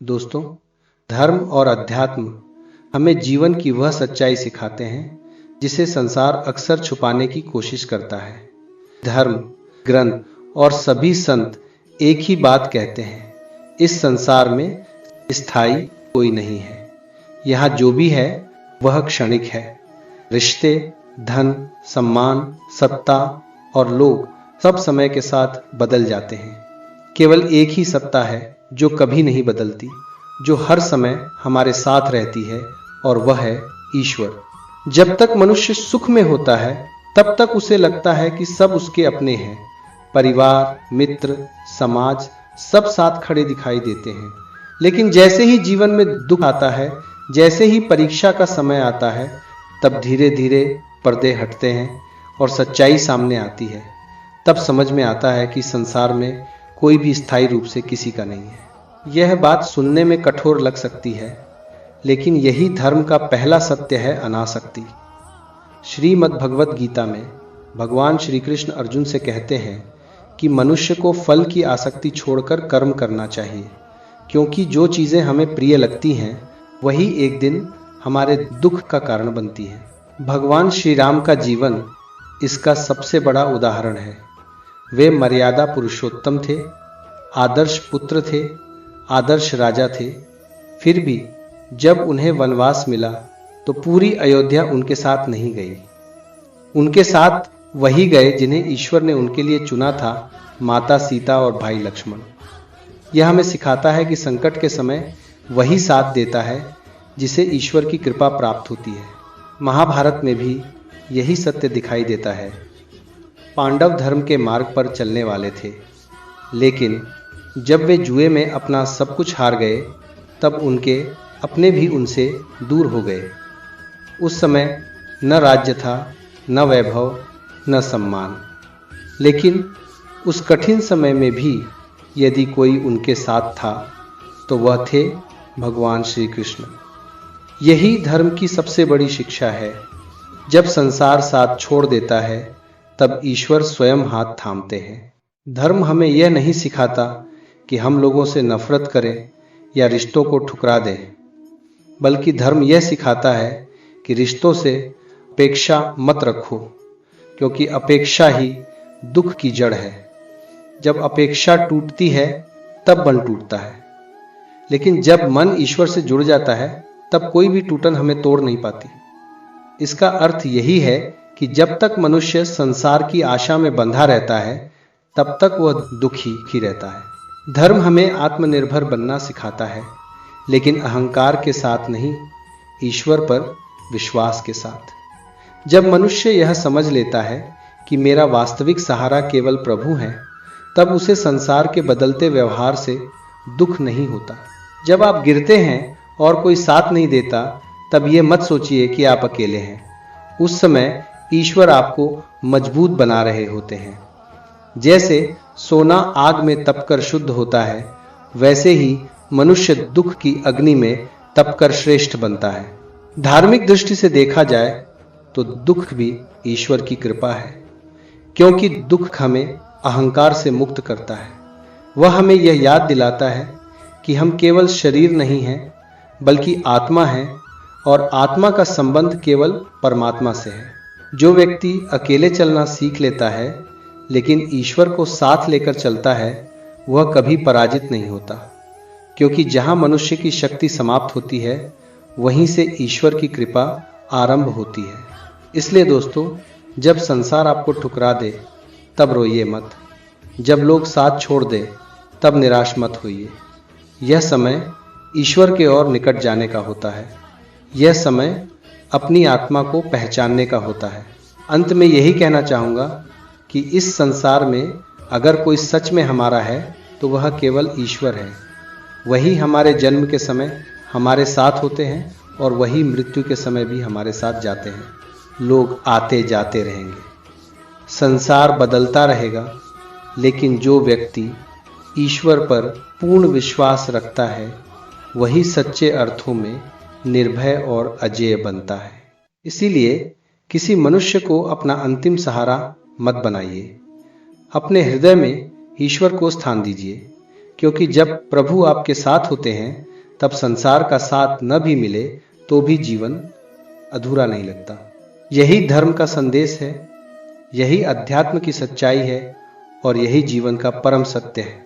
दोस्तों, धर्म और अध्यात्म हमें जीवन की वह सच्चाई सिखाते हैं जिसे संसार अक्सर छुपाने की कोशिश करता है। धर्म, ग्रंथ और सभी संत एक ही बात कहते हैं, इस संसार में स्थायी कोई नहीं है। यहाँ जो भी है वह क्षणिक है। रिश्ते, धन, सम्मान, सत्ता और लोग सब समय के साथ बदल जाते हैं। केवल एक ही सत्ता है जो कभी नहीं बदलती, जो हर समय हमारे साथ रहती है, और वह है ईश्वर। जब तक मनुष्य सुख में होता है तब तक उसे लगता है कि सब उसके अपने हैं। परिवार, मित्र, समाज सब साथ खड़े दिखाई देते हैं। लेकिन जैसे ही जीवन में दुख आता है, जैसे ही परीक्षा का समय आता है, तब धीरे धीरे पर्दे हटते हैं और सच्चाई सामने आती है। तब समझ में आता है कि संसार में कोई भी स्थायी रूप से किसी का नहीं है। यह बात सुनने में कठोर लग सकती है, लेकिन यही धर्म का पहला सत्य है, अनासक्ति। श्रीमद् भगवत गीता में भगवान श्री कृष्ण अर्जुन से कहते हैं कि मनुष्य को फल की आसक्ति छोड़कर कर्म करना चाहिए, क्योंकि जो चीज़ें हमें प्रिय लगती हैं वही एक दिन हमारे दुख का कारण बनती हैं। भगवान श्री राम का जीवन इसका सबसे बड़ा उदाहरण है। वे मर्यादा पुरुषोत्तम थे, आदर्श पुत्र थे, आदर्श राजा थे। फिर भी जब उन्हें वनवास मिला तो पूरी अयोध्या उनके साथ नहीं गई। उनके साथ वही गए जिन्हें ईश्वर ने उनके लिए चुना था, माता सीता और भाई लक्ष्मण। यह हमें सिखाता है कि संकट के समय वही साथ देता है जिसे ईश्वर की कृपा प्राप्त होती है। महाभारत में भी यही सत्य दिखाई देता है। पांडव धर्म के मार्ग पर चलने वाले थे, लेकिन जब वे जुए में अपना सब कुछ हार गए तब उनके अपने भी उनसे दूर हो गए। उस समय न राज्य था, न वैभव, न सम्मान। लेकिन उस कठिन समय में भी यदि कोई उनके साथ था तो वह थे भगवान श्री कृष्ण। यही धर्म की सबसे बड़ी शिक्षा है। जब संसार साथ छोड़ देता है तब ईश्वर स्वयं हाथ थामते हैं। धर्म हमें यह नहीं सिखाता कि हम लोगों से नफरत करें या रिश्तों को ठुकरा दें, बल्कि धर्म यह सिखाता है कि रिश्तों से अपेक्षा मत रखो, क्योंकि अपेक्षा ही दुख की जड़ है। जब अपेक्षा टूटती है तब मन टूटता है, लेकिन जब मन ईश्वर से जुड़ जाता है तब कोई भी टूटन हमें तोड़ नहीं पाती। इसका अर्थ यही है कि जब तक मनुष्य संसार की आशा में बंधा रहता है तब तक वह दुखी ही रहता है। धर्म हमें आत्मनिर्भर बनना सिखाता है, लेकिन अहंकार के साथ नहीं, ईश्वर पर विश्वास के साथ। जब मनुष्य यह समझ लेता है कि मेरा वास्तविक सहारा केवल प्रभु है, तब उसे संसार के बदलते व्यवहार से दुख नहीं होता। जब आप गिरते हैं और कोई साथ नहीं देता, तब ये मत सोचिए कि आप अकेले हैं। उस समय ईश्वर आपको मजबूत बना रहे होते हैं। जैसे सोना आग में तपकर शुद्ध होता है, वैसे ही मनुष्य दुख की अग्नि में तपकर श्रेष्ठ बनता है। धार्मिक दृष्टि से देखा जाए तो दुख भी ईश्वर की कृपा है, क्योंकि दुख हमें अहंकार से मुक्त करता है। वह हमें यह याद दिलाता है कि हम केवल शरीर नहीं हैं, बल्कि आत्मा हैं, और आत्मा का संबंध केवल परमात्मा से है। जो व्यक्ति अकेले चलना सीख लेता है लेकिन ईश्वर को साथ लेकर चलता है, वह कभी पराजित नहीं होता, क्योंकि जहां मनुष्य की शक्ति समाप्त होती है वहीं से ईश्वर की कृपा आरंभ होती है। इसलिए दोस्तों, जब संसार आपको ठुकरा दे तब रोइए मत। जब लोग साथ छोड़ दे तब निराश मत होइए। यह समय ईश्वर के और निकट जाने का होता है। यह समय अपनी आत्मा को पहचानने का होता है। अंत में यही कहना चाहूँगा कि इस संसार में अगर कोई सच में हमारा है तो वह केवल ईश्वर है। वही हमारे जन्म के समय हमारे साथ होते हैं और वही मृत्यु के समय भी हमारे साथ जाते हैं। लोग आते जाते रहेंगे, संसार बदलता रहेगा, लेकिन जो व्यक्ति ईश्वर पर पूर्ण विश्वास रखता है वही सच्चे अर्थों में निर्भय और अजेय बनता है। इसीलिए किसी मनुष्य को अपना अंतिम सहारा मत बनाइए। अपने हृदय में ईश्वर को स्थान दीजिए, क्योंकि जब प्रभु आपके साथ होते हैं तब संसार का साथ न भी मिले तो भी जीवन अधूरा नहीं लगता। यही धर्म का संदेश है, यही अध्यात्म की सच्चाई है और यही जीवन का परम सत्य है।